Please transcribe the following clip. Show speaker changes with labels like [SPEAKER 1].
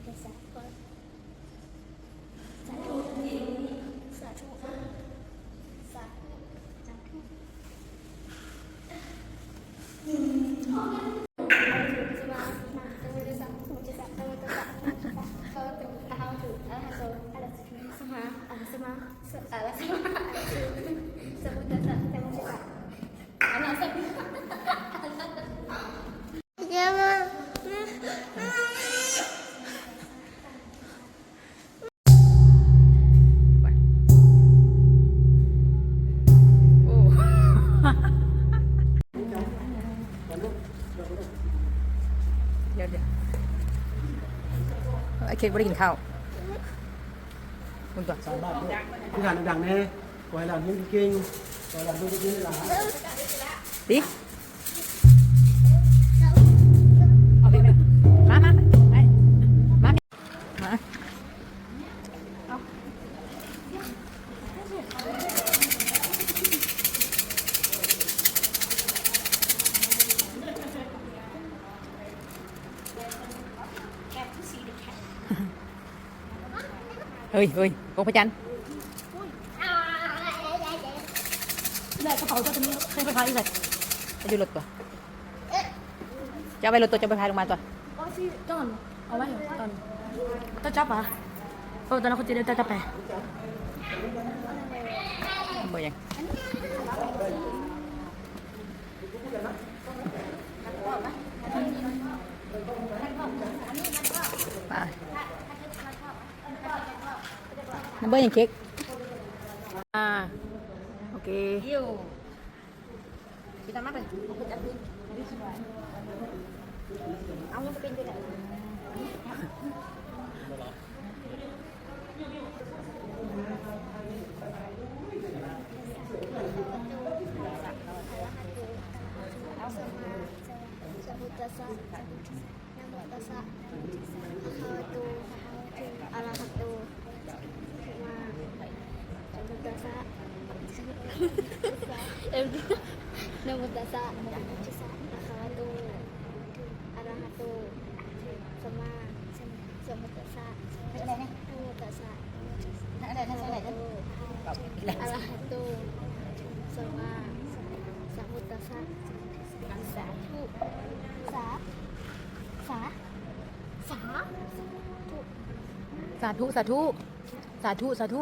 [SPEAKER 1] สาธุสาธุสาธุสาธุสาธุ
[SPEAKER 2] เดี๋ยวไอ้เค้กไม่ได้กินข้าวคุณตัว
[SPEAKER 3] สามบาทด้วยที่ฐานดังๆแน่ปล่อยหลังยิ่งเก่งปล่อยหลังยิ่งเก่งหลัง
[SPEAKER 2] ดิเอาไปไหมมาไปมาเฮ้ยโกพระจันทร์ได้กระเป๋าเจ้าตัวนี้ให้ไปพายอีกเลยไปดูรถตัวจะเอาไปรถตัวจะไปพายลงมาตัว
[SPEAKER 4] ตอนเอาไว้ตอนต้องจับอ่ะตอนนั้นเขาจะได้จับไป
[SPEAKER 2] เบอร์ยังน้ำเบอร์ยังเค้กโอเคkita makan
[SPEAKER 1] เอามันเป็นไปไหนสมุทรสานะโมตัสสะอะระหะโตมาสมุทรสานะโมตัสสะอะระหะโตอะระหะโตสัมมาสัมพุทธัสสะอะไรนะนะโมตัสสะอะไรนะอะไรนะอะระหะโตสัมมาสัมพุทธัสสะสาธุสาสาสาธุ
[SPEAKER 2] สาธุ